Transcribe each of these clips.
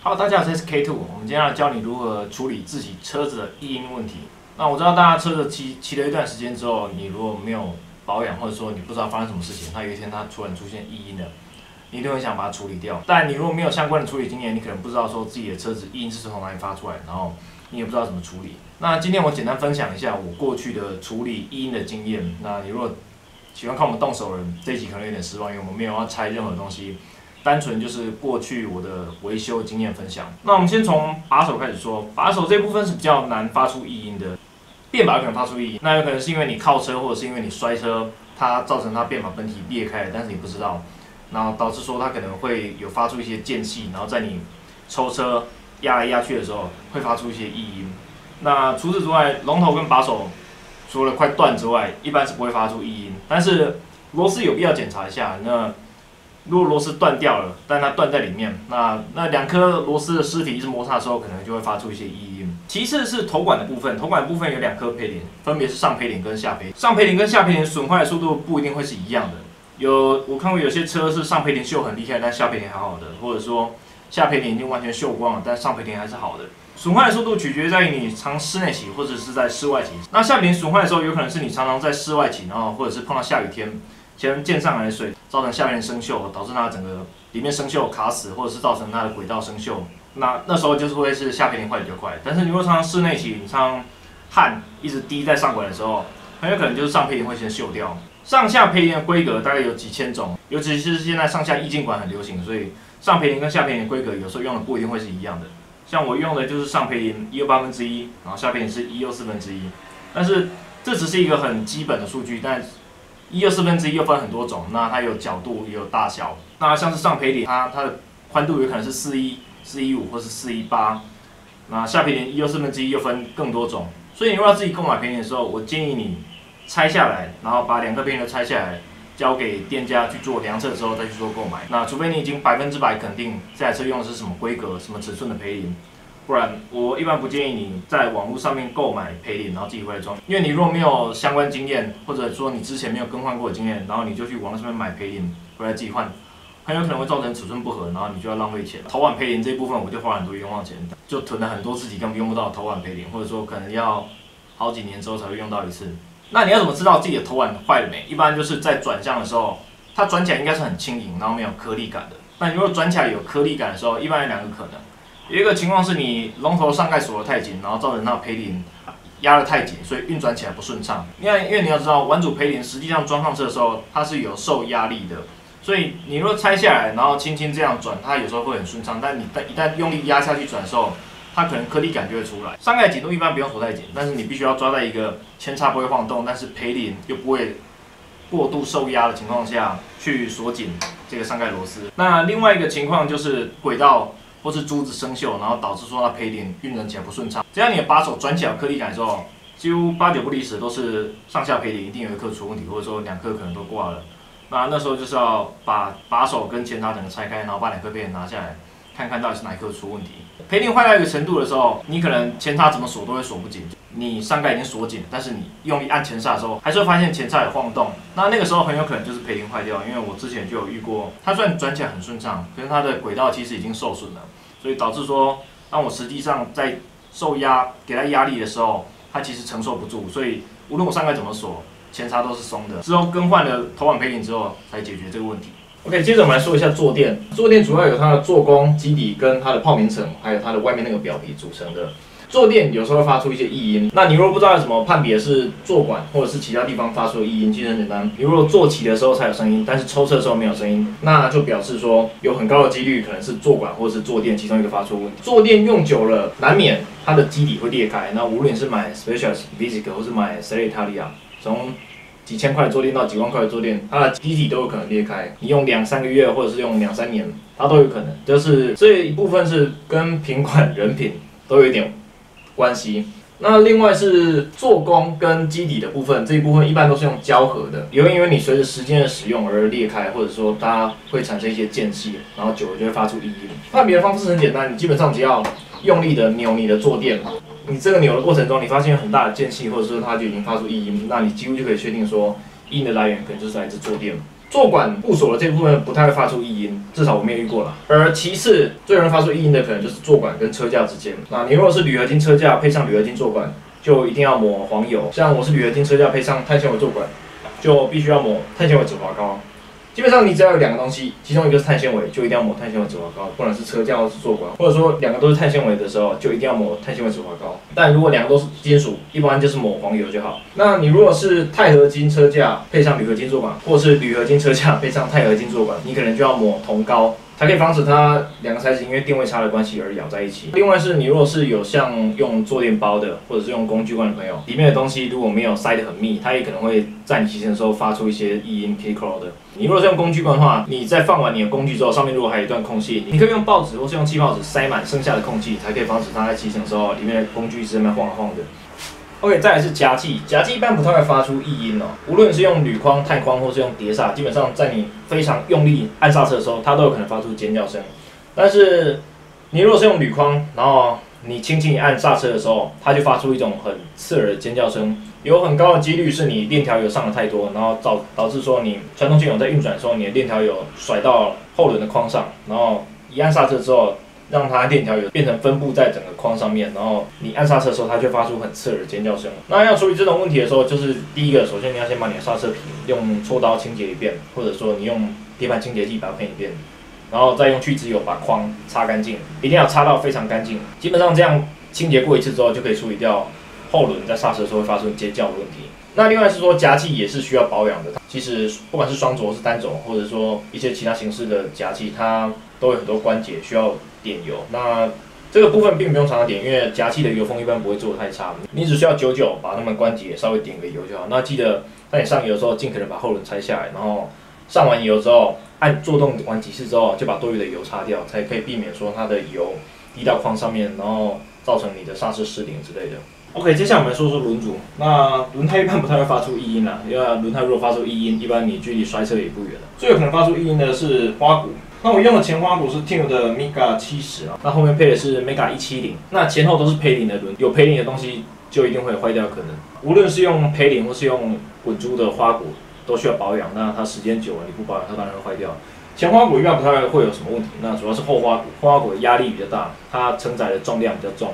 Hello， 大家好，这是 K2。我们今天要教你如何处理自己车子的异音问题。那我知道大家车子骑了一段时间之后，你如果没有保养，或者说你不知道发生什么事情，它有一天它突然出现异音了，你一定会想把它处理掉。但你如果没有相关的处理经验，你可能不知道说自己的车子异音是从哪里发出来，然后你也不知道怎么处理。那今天我简单分享一下我过去的处理异音的经验。那你如果喜欢看我们动手人，这一集可能有点失望，因为我们没有要拆任何东西。单纯就是过去我的维修经验分享。那我们先从把手开始说，把手这部分是比较难发出异音的，变把有可能发出异音，那有可能是因为你靠车，或者是因为你摔车，它造成它变把本体裂开了，但是你不知道，然后导致说它可能会有发出一些间隙，然后在你抽车压来压去的时候会发出一些异音。那除此之外，龙头跟把手除了快断之外，一般是不会发出异音，但是螺丝有必要检查一下。那如果螺丝断掉了，但它断在里面，那两颗螺丝的尸体一直摩擦的时候，可能就会发出一些异音。其次是头管的部分，头管的部分有两颗培林，分别是上培林跟下培林。上培林跟下培林损坏的速度不一定会是一样的。我看过有些车是上培林锈很厉害，但下培林还好的，或者说下培林已经完全锈光了，但上培林还是好的。损坏的速度取决在于你常室内骑或者是在室外骑。那下培林损坏的时候，有可能是你常常在室外骑，然后或者是碰到下雨天。前溅上来的水造成下面生锈，导致它整个里面生锈卡死，或者是造成它的轨道生锈。那时候就是会是下培林坏比较快。但是你如果常常室内骑，你常常汗一直滴在上管的时候，很有可能就是上培林会先锈掉。上下培林的规格大概有几千种，尤其是现在上下液晶管很流行，所以上培林跟下培林的规格有时候用的不一定会是一样的。像我用的就是上培林1/8，然后下培林是1/4，但是这只是一个很基本的数据，但1/4又分很多种，那它有角度也有大小。那像是上培林，它的宽度有可能是41、415或是418。那下培林1/4又分更多种。所以你如果要自己购买培林的时候，我建议你拆下来，然后把两个培林都拆下来，交给店家去做量测之后再去做购买。那除非你已经100%肯定这台车用的是什么规格、什么尺寸的培林。不然，我一般不建议你在网络上面购买培林，然后自己回来装。因为你如果没有相关经验，或者说你之前没有更换过的经验，然后你就去网络上面买培林回来自己换，很有可能会造成尺寸不合，然后你就要浪费钱。头碗培林这一部分我就花很多冤枉钱，就囤了很多自己根本用不到的头碗培林，或者说可能要好几年之后才会用到一次。那你要怎么知道自己的头碗坏了没？一般就是在转向的时候，它转起来应该是很轻盈，然后没有颗粒感的。那你如果转起来有颗粒感的时候，一般有两个可能。有一个情况是你龙头上盖锁得太紧，然后造成它的培林压得太紧，所以运转起来不顺畅。因为你要知道，玩主培林实际上装上车的时候，它是有受压力的，所以你如果拆下来，然后轻轻这样转，它有时候会很顺畅。但你一旦用力压下去转的时候，它可能颗粒感就会出来。上盖紧度一般不用锁太紧，但是你必须要抓在一个前叉不会晃动，但是培林又不会过度受压的情况下去锁紧这个上盖螺丝。那另外一个情况就是轨道或是珠子生锈，然后导致说它培林运转起来不顺畅。只要你的把手转起来有颗粒感的时候，几乎8、9不离10都是上下培林一定有一颗出问题，或者说两颗可能都挂了。那时候就是要把把手跟前叉整个拆开，然后把两颗培林拿下来，看看到底是哪一颗出问题。培林坏到一个程度的时候，你可能前叉怎么锁都会锁不紧。你上盖已经锁紧，但是你用力按前叉的时候，还是会发现前叉有晃动。那个时候很有可能就是培林坏掉，因为我之前就有遇过，它虽然转起来很顺畅，可是它的轨道其实已经受损了，所以导致说，当我实际上在受压给它压力的时候，它其实承受不住，所以无论我上盖怎么锁，前叉都是松的。之后更换了头碗培林之后，才解决这个问题。OK， 接着我们来说一下坐垫。坐垫主要有它的做工基底跟它的泡棉层，还有它的外面那个表皮组成的。坐垫有时候会发出一些异音，那你如果不知道有什么判别是坐管或者是其他地方发出的异音，其实很简单。你如果坐骑的时候才有声音，但是抽车的时候没有声音，那就表示说有很高的几率可能是坐管或者是坐垫其中一个发出问题。坐垫用久了，难免它的基底会裂开。那无论是买 Specialized、Visic 或是买 Selitalia， 从几千块的坐垫到几万块的坐垫，它的基底都有可能裂开。你用2、3个月或者是用2、3年，它都有可能。就是这一部分是跟品管人品都有一点关系。那另外是做工跟基底的部分，这一部分一般都是用胶合的，也会因为你随着时间的使用而裂开，或者说它会产生一些间隙，然后久了就会发出异音。判别的方式很简单，你基本上只要用力的扭你的坐垫，你这个扭的过程中，你发现有很大的间隙，或者说它就已经发出异音，那你几乎就可以确定说异音的来源可能就是来自坐垫。坐管部锁的这部分不太会发出异音，至少我没有遇过啦。而其次最容易发出异音的可能就是坐管跟车架之间。那你如果是铝合金车架配上铝合金坐管，就一定要抹黄油。像我是铝合金车架配上碳纤维坐管，就必须要抹碳纤维止滑膏。基本上你只要有2个东西，其中一个是碳纤维，就一定要抹碳纤维止滑膏，不管是车架或是坐管，或者说2个都是碳纤维的时候，就一定要抹碳纤维止滑膏。但如果2个都是金属，一般就是抹黄油就好。那你如果是钛合金车架配上铝合金坐管，或是铝合金车架配上钛合金坐管，你可能就要抹铜膏，才可以防止它2个材质因为定位差的关系而咬在一起。另外是你如果是有像用坐垫包的，或者是用工具罐的朋友，里面的东西如果没有塞得很密，它也可能会在你骑行的时候发出一些异音 K crow 的。你如果是用工具罐的话，你在放完你的工具之后，上面如果还有一段空隙，你可以用报纸或是用气泡纸塞满剩下的空气，才可以防止它在骑行的时候里面的工具是在那边晃啊晃的。OK， 再来是夹器，夹器一般不太会发出异音哦。无论是用铝框、钛框，或是用碟刹，基本上在你非常用力按刹车的时候，它都有可能发出尖叫声。但是你如果是用铝框，然后你轻轻一按刹车的时候，它就发出一种很刺耳的尖叫声。有很高的几率是你链条油上的太多，然后导致说你传动线油在运转的时候，你的链条油甩到后轮的框上，然后一按刹车之后，让它链条油变成分布在整个框上面，然后你按刹车的时候，它就发出很刺耳的尖叫声。那要处理这种问题的时候，就是第一个，首先你要先把你的刹车皮用锉刀清洁一遍，或者说你用碟盘清洁剂把它喷一遍，然后再用去脂油把框擦干净，一定要擦到非常干净。基本上这样清洁过一次之后，就可以处理掉后轮在刹车的时候会发出尖叫的问题。那另外是说夹器也是需要保养的，其实不管是双轴是单轴，或者说一些其他形式的夹器，它都有很多关节需要点油。那这个部分并不用常常点，因为夹器的油封一般不会做得太差，你只需要久久把它们关节稍微点个油就好。那记得在你上油的时候，尽可能把后轮拆下来，然后上完油之后，按做动完几次之后，就把多余的油擦掉，才可以避免说它的油滴到框上面，然后造成你的刹车失灵之类的。OK， 接下来我们来说说轮组。那轮胎一般不太会发出异音啦，因为轮胎如果发出异音，一般你距离摔车也不远了。最有可能发出异音的是花鼓。那我用的前花鼓是 Tune 的 Mega 70啊，那后面配的是 Mega 170，那前后都是培林的轮，有培林的东西就一定会坏掉可能。无论是用培林或是用滚珠的花鼓，都需要保养。那它时间久了你不保养，它当然会坏掉。前花鼓一般不太会有什么问题，那主要是后花鼓，后花鼓的压力比较大，它承载的重量比较重。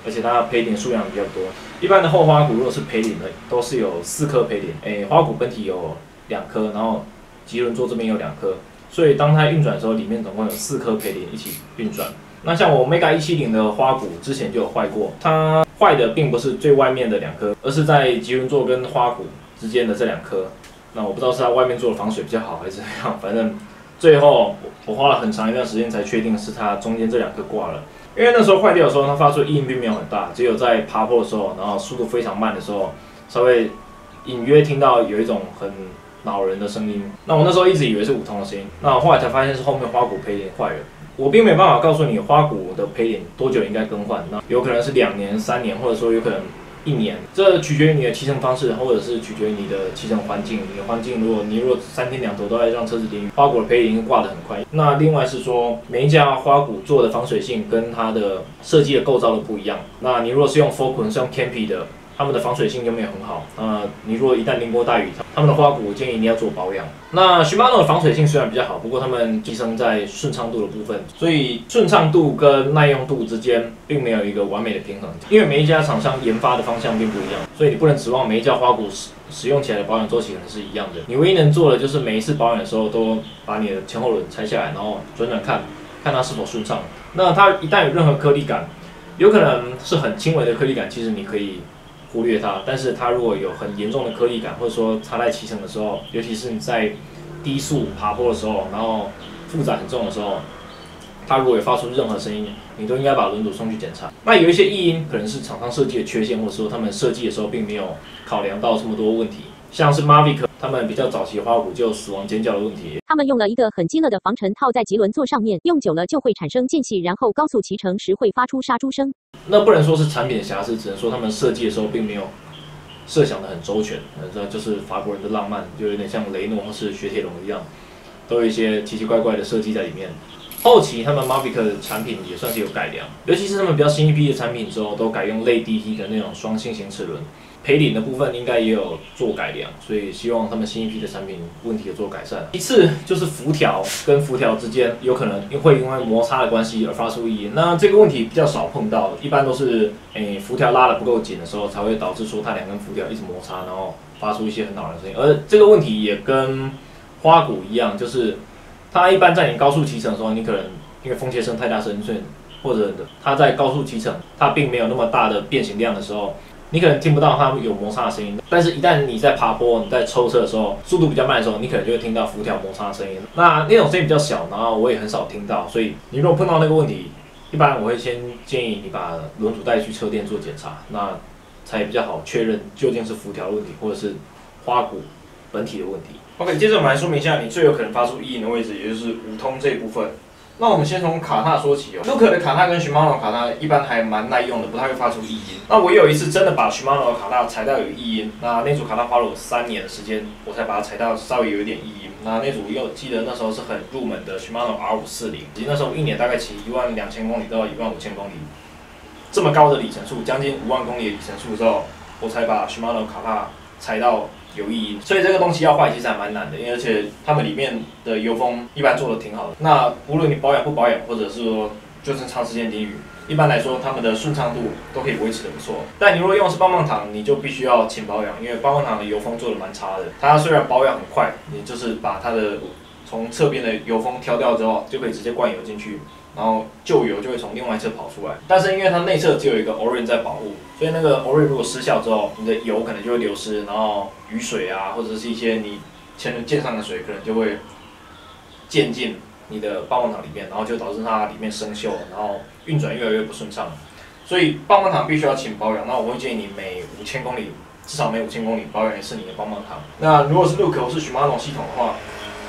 而且它培林数量比较多，一般的后花鼓如果是培林的，都是有4颗培林，花鼓本体有2颗，然后棘轮座这边有2颗，所以当它运转的时候，里面总共有4颗培林一起运转。那像我 Mega 170的花鼓之前就有坏过，它坏的并不是最外面的2颗，而是在棘轮座跟花鼓之间的这2颗。那我不知道是它外面做的防水比较好还是怎样，反正最后我花了很长一段时间才确定是它中间这2颗挂了。因为那时候坏掉的时候，它发出异音并没有很大，只有在爬坡的时候，然后速度非常慢的时候，稍微隐约听到有一种很恼人的声音。那我那时候一直以为是5通的声音，那我后来才发现是后面花鼓培林坏了。我并没有办法告诉你花鼓的培林多久应该更换，那有可能是2年、3年，或者说有可能1年，这取决于你的骑乘方式，或者是取决于你的骑乘环境。你的环境，如果3天2头都在让车子淋雨，花鼓的培林挂得很快。那另外是说，每一家花鼓做的防水性跟它的设计的构造都不一样。那你如果是用 Falcon 是用 Campy 的，他们的防水性就没有很好。你如果一旦淋过大雨，他们的花鼓我建议一定要做保养。那 Shimano 的防水性虽然比较好，不过他们提升在顺畅度的部分，所以顺畅度跟耐用度之间并没有一个完美的平衡。因为每一家厂商研发的方向并不一样，所以你不能指望每一家花鼓使用起来的保养周期可能是一样的。你唯一能做的就是每一次保养的时候都把你的前后轮拆下来，然后转看它是否顺畅。那它一旦有任何颗粒感，有可能是很轻微的颗粒感，其实你可以忽略它，但是它如果有很严重的颗粒感，或者说它在骑乘的时候，尤其是你在低速爬坡的时候，然后负载很重的时候，它如果有发出任何声音，你都应该把轮组送去检查。那有一些异音可能是厂商设计的缺陷，或者说他们设计的时候并没有考量到这么多问题，像是 Mavic 他们比较早期的花鼓就有死亡尖叫的问题。他们用了一个很激烈的防尘套在棘轮座上面，用久了就会产生间隙，然后高速骑乘时会发出杀猪声。那不能说是产品的瑕疵，只能说他们设计的时候并没有设想的很周全。这就是法国人的浪漫，就有点像雷诺或是雪铁龙一样，都有一些奇奇怪怪的设计在里面。后期他们 Mavic 的产品也算是有改良，尤其是他们比较新一批的产品之后，都改用类 DT 的那种双性型齿轮。陪领的部分应该也有做改良，所以希望他们新一批的产品问题有做改善。其次就是辐条跟辐条之间有可能会因为摩擦的关系而发出异音，那这个问题比较少碰到，一般都是辐条拉得不够紧的时候才会导致说它两根辐条一直摩擦，然后发出一些很恼人的声音。而这个问题也跟花鼓一样，就是它一般在你高速骑乘的时候，你可能因为风切声太大声，所以或者它在高速骑乘，它并没有那么大的变形量的时候。你可能听不到它有摩擦的声音，但是一旦你在爬坡、你在抽车的时候，速度比较慢的时候，你可能就会听到辐条摩擦的声音。那种声音比较小，然后我也很少听到，所以你如果碰到那个问题，一般我会先建议你把轮组带去车店做检查，那才比较好确认究竟是辐条的问题，或者是花鼓本体的问题。OK， 接着我们来说明一下你最有可能发出异音的位置，也就是五通这一部分。那我们先从卡踏说起哦。Look 的卡踏跟 Shimano 卡踏一般还蛮耐用的，不太会发出异音。那我有一次真的把 Shimano 的卡踏踩到有异音，那组卡踏花了我3年的时间，我才把它踩到稍微有一点异音。那组又记得那时候是很入门的 Shimano R540，那时候一年大概骑12000公里到15000公里，这么高的里程数，将近5万公里的里程数之后，我才把 Shimano 卡踏踩到有异音，所以这个东西要坏其实还蛮难的，而且他们里面的油封一般做的挺好的。那无论你保养不保养，或者是说就算长时间淋雨，一般来说他们的顺畅度都可以维持得不错。但你如果用的是棒棒糖，你就必须要勤保养，因为棒棒糖的油封做的蛮差的。它虽然保养很快，你就是把它的从侧边的油封挑掉之后，就可以直接灌油进去。然后旧油就会从另外一侧跑出来，但是因为它内侧只有一个 O-ring 在保护，所以那个 O-ring 如果失效之后，你的油可能就会流失，然后雨水啊，或者是一些你前轮溅上的水，可能就会溅进你的棒棒糖里面，然后就导致它里面生锈，然后运转越来越不顺畅。所以棒棒糖必须要勤保养，那我会建议你每5000公里，至少每5000公里保养一次你的棒棒糖。那如果是 Look 或是 Shimano 系统的话，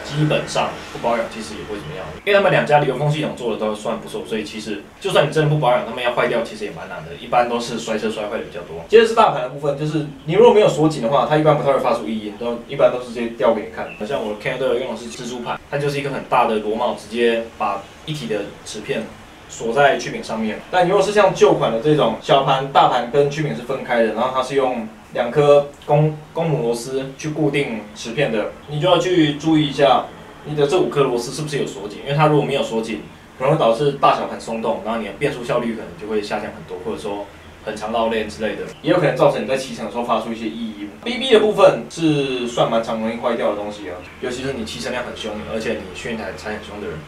基本上不保养其实也不会怎么样，因为他们两家的油封系统做的都算不错，所以其实就算你真的不保养，他们要坏掉其实也蛮难的，一般都是摔车摔坏的比较多。接着是大盘的部分，就是你如果没有锁紧的话，它一般不太会发出异音，一般都是直接掉给你看。像我的 Canada 用的是蜘蛛盘，它就是一个很大的螺帽，直接把一体的齿片锁在曲柄上面。但如果是像旧款的这种小盘、大盘跟曲柄是分开的，然后它是用2颗公母螺丝去固定齿片的，你就要去注意一下你的这5颗螺丝是不是有锁紧，因为它如果没有锁紧，可能会导致大小盘松动，然后你的变速效率可能就会下降很多，或者说很长绕链之类的，也有可能造成你在骑乘的时候发出一些异音。BB 的部分是算蛮常容易坏掉的东西啊，尤其是你骑乘量很凶，而且你训练台踩很凶的人，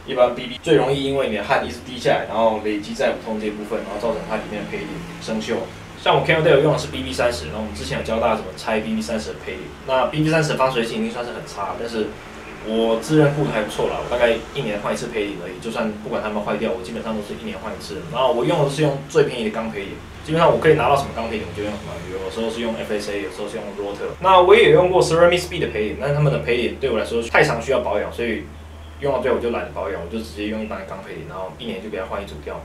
一般 BB 最容易因为你的汗一直滴下来，然后累积在5通这一部分，然后造成它里面的配领生锈。像我 Cannondale 用的是 BB30，然后我们之前有教大家怎么拆 BB30的配领。那 BB30的防水性已经算是很差，但是我自认护的还不错啦，我大概1年换一次配领而已。就算不管它们坏掉，我基本上都是1年换一次。然后我用的是用最便宜的钢配领，基本上我可以拿到什么钢配领我就用什么，有时候是用 FSA， 有时候是用 Rotor。那我也有用过 Ceramic Speed 的配领，但是他们的配领对我来说太常需要保养，所以用到最后我就懒得保养，我就直接用一般的钢配领，然后1年就给它换一组掉。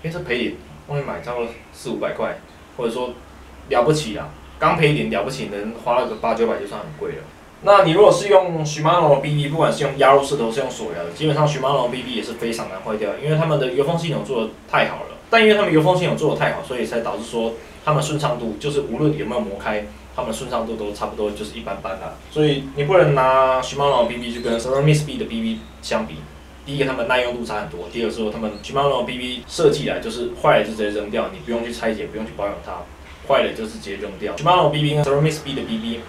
因为这配领外面买差不多400-500块。或者说了不起啦，钢配领了不起，能花了个800-900就算很贵了。那你如果是用 Shimano BB， 不管是用压入式的或是用锁牙的，基本上 Shimano BB 也是非常难坏掉，因为他们的油封系统做的太好了。但因为他们油封系统做的太好，所以才导致说他们顺畅度就是无论有没有磨开，他们顺畅度都差不多就是一般般啦。所以你不能拿 Shimano BB 去跟 Ceramic Speed 的 BB 相比。第一个，他们耐用度差很多；第二个是说，他们 Shimano BB 设计来就是坏了就直接扔掉，你不用去拆解，不用去保养它，坏了就是直接扔掉。Shimano BB 跟 Ceramic Speed 的 BB，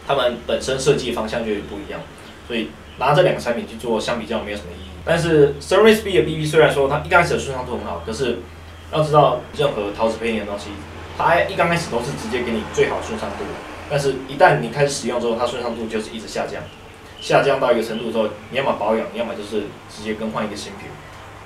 他们本身设计的方向就有点不一样，所以拿这2个产品去做相比较没有什么意义。但是 Ceramic Speed 的 BB 虽然说它一开始的顺畅度很好，可是要知道任何陶瓷配件的东西，它一刚开始都是直接给你最好的顺畅度，但是一旦你开始使用之后，它顺畅度就是一直下降。下降到一个程度之后，你要么保养，你要么就是直接更换一个新品。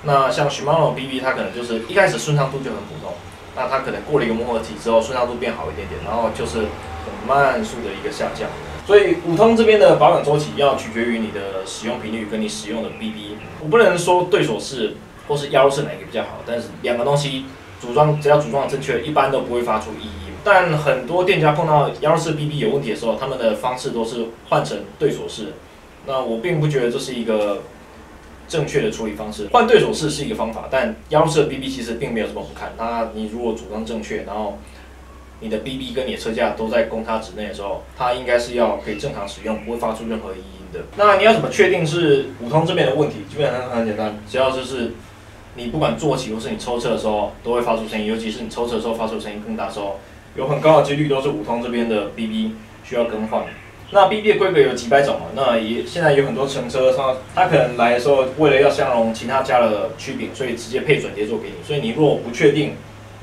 那像 Shimano BB， 它可能就是一开始顺畅度就很普通，那它可能过了一个磨合期之后，顺畅度变好一点点，然后就是很慢速的一个下降。所以5通这边的保养周期要取决于你的使用频率跟你使用的 BB。我不能说对锁式或是压入式哪一个比较好，但是2个东西只要组装的正确，一般都不会发出异音。但很多店家碰到压入式 BB 有问题的时候，他们的方式都是换成对锁式。那我并不觉得这是一个正确的处理方式。换对手式是一个方法，但压路式的 BB 其实并没有这么不堪。你如果组装正确，然后你的 BB 跟你的车架都在公差值内的时候，它应该是要可以正常使用，不会发出任何异音的。那你要怎么确定是五通这边的问题？基本上很简单，只要就是你不管坐骑或是你抽车的时候都会发出声音，尤其是你抽车的时候发出声音更大的时候，有很高的几率都是五通这边的 BB 需要更换。那 BB 的规格有几百种嘛，那现在有很多乘车它可能来的时候为了要相容其他家的曲柄，所以直接配转接座给你。所以你如果不确定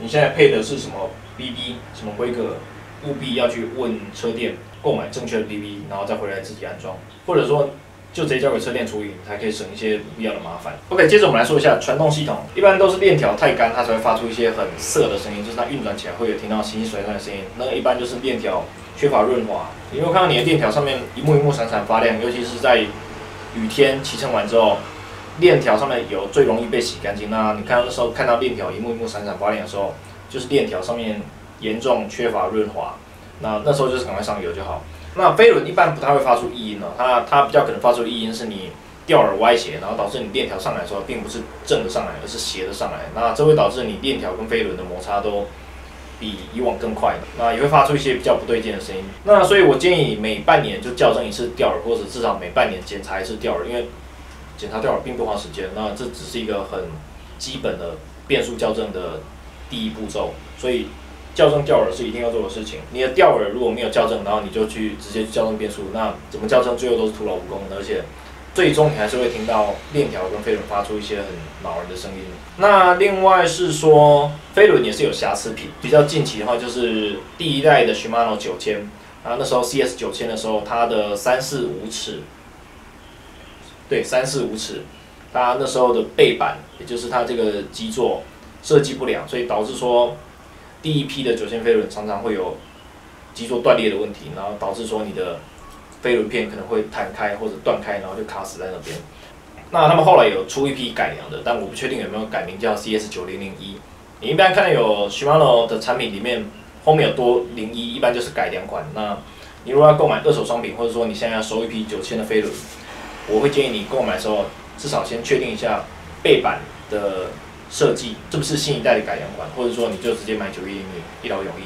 你现在配的是什么 BB 什么规格，务必要去问车店购买正确的 BB， 然后再回来自己安装，或者说就直接交给车店处理，才可以省一些不必要的麻烦。OK， 接着我们来说一下传动系统，一般都是链条太干，它才会发出一些很涩的声音，就是它运转起来会有听到稀稀甩甩的声音。那一般就是链条缺乏润滑。你有没有看到你的链条上面一幕一幕闪闪发亮？尤其是在雨天骑乘完之后，链条上面有最容易被洗干净。那你看到那时候看到链条一幕一幕闪闪发亮的时候，就是链条上面严重缺乏润滑。那时候就是赶快上油就好。那飞轮一般不太会发出异音哦，它比较可能发出的异音是你吊耳歪斜，然后导致你链条上来的时候并不是正的上来，而是斜的上来。那这会导致你链条跟飞轮的摩擦都比以往更快，那也会发出一些比较不对劲的声音。那所以我建议每半年就校正一次吊耳，或者至少每半年检查一次吊耳，因为检查吊耳并不花时间。那这只是一个很基本的变速校正的第一步骤，所以校正吊耳是一定要做的事情。你的吊耳如果没有校正，然后你就直接去校正变速，那怎么校正最后都是徒劳无功的，而且最终你还是会听到链条跟飞轮发出一些很恼人的声音。那另外是说飞轮也是有瑕疵品，比较近期的话就是第一代的 Shimano 9000，那时候 CS 9000的时候，它的345尺，对345尺，它那时候的背板，也就是它这个基座设计不良，所以导致说第一批的9000飞轮常常会有基座断裂的问题，然后导致说你的飞轮片可能会弹开或者断开，然后就卡死在那边。那他们后来有出一批改良的，但我不确定有没有改名叫 CS9001。你一般看到有 Shimano 的产品里面后面有多01，一般就是改良款。那你如果要购买二手商品，或者说你现在要收一批9000的飞轮，我会建议你购买的时候至少先确定一下背板的设计是不是新一代的改良款，或者说你就直接买9100一劳永逸。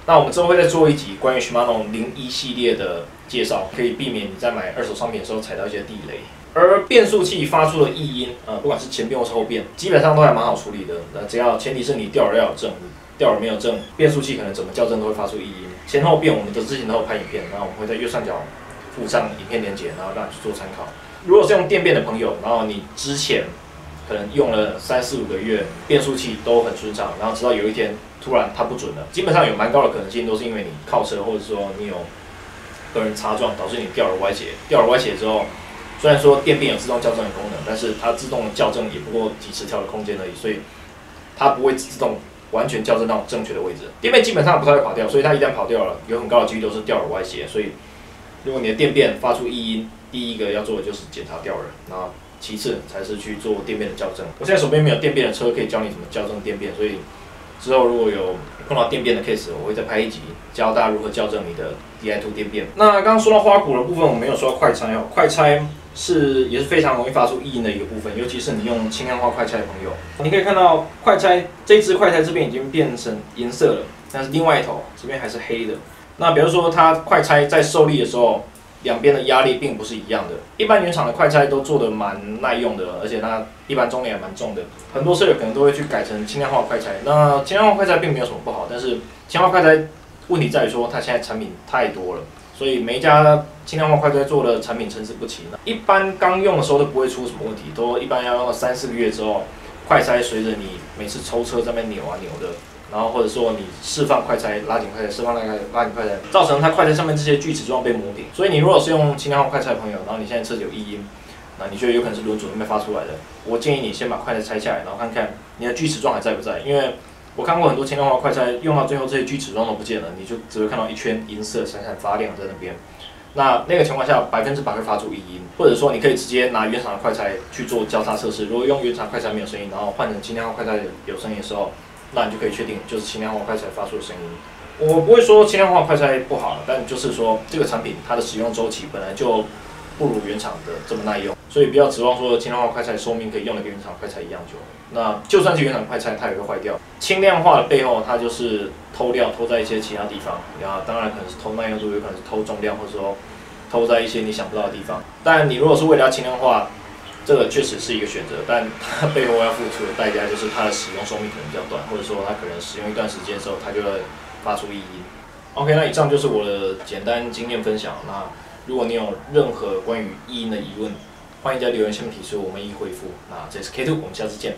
那我们之后会再做一集关于 Shimano 01系列的介绍，可以避免你在买二手商品的时候踩到一些地雷。而变速器发出的异音，不管是前变或是后变，基本上都还蛮好处理的。只要前提是你吊耳要有正，吊耳没有正，变速器可能怎么校正都会发出异音。前后变我们之前都有拍影片，然后我们会在右上角附上影片连结，然后让你去做参考。如果是用电变的朋友，然后你之前可能用了3、4、5个月，变速器都很顺畅，然后直到有一天突然它不准了，基本上有蛮高的可能性都是因为你靠车，或者说你有跟人擦撞，导致你吊耳歪斜。吊耳歪斜之后，虽然说电变有自动校正的功能，但是它自动校正也不过几十条的空间而已，所以它不会自动完全校正到正确的位置。电变基本上不太会跑掉，所以它一旦跑掉了，有很高的几率都是吊耳歪斜。所以如果你的电变发出异音，第一个要做的就是检查吊耳，然后其次才是去做电变的校正。我现在手边没有电变的车可以教你怎么校正电变，所以之后如果有碰到电变的 case， 我会再拍一集教大家如何校正你的 Di2 电变。那刚刚说到花鼓的部分，我没有说到快拆哦，快拆也是非常容易发出异音的一个部分，尤其是你用轻量化快拆的朋友，你可以看到快拆这支快拆这边已经变成银色了，但是另外一头这边还是黑的。那比如说它快拆在受力的时候，两边的压力并不是一样的。一般原厂的快拆都做得蛮耐用的，而且它一般重量也蛮重的。很多车友可能都会去改成轻量化快拆。那轻量化快拆并没有什么不好，但是轻量化快拆问题在于说它现在产品太多了，所以每一家轻量化快拆做的产品参差不齐。一般刚用的时候都不会出什么问题，都一般要用到3、4个月之后，快拆随着你每次抽车在那边扭啊扭的。然后或者说你释放快拆、拉紧快拆、释放拉紧快拆，造成它快拆上面这些锯齿状被磨平。所以你如果是用轻量化快拆的朋友，然后你现在车子有异音，那你觉得有可能是轮组那边发出来的，我建议你先把快拆拆下来，然后看看你的锯齿状还在不在。因为我看过很多轻量化快拆用到最后这些锯齿状都不见了，你就只会看到一圈银色闪闪发亮在那边。那个情况下100%会发出异音，或者说你可以直接拿原厂的快拆去做交叉测试。如果用原厂快拆没有声音，然后换成轻量化快拆有声音的时候，那你就可以确定就是轻量化快拆发出的声音。我不会说轻量化快拆不好，但就是说这个产品它的使用周期本来就不如原厂的这么耐用，所以不要指望说轻量化快菜寿命可以用的跟原厂快菜一样久。那就算是原厂快菜，它也会坏掉。轻量化的背后，它就是偷料，偷在一些其他地方。然后当然可能是偷耐用度，有可能是偷重量，或者说偷在一些你想不到的地方。但你如果是为了要轻量化，这个确实是一个选择，但它背后要付出的代价就是它的使用寿命可能比较短，或者说它可能使用一段时间之后，它就会发出异音。OK， 那以上就是我的简单经验分享。那如果你有任何关于异音的疑问，欢迎在留言下面提出，我们一一回复。那这是 K2，我们下次见。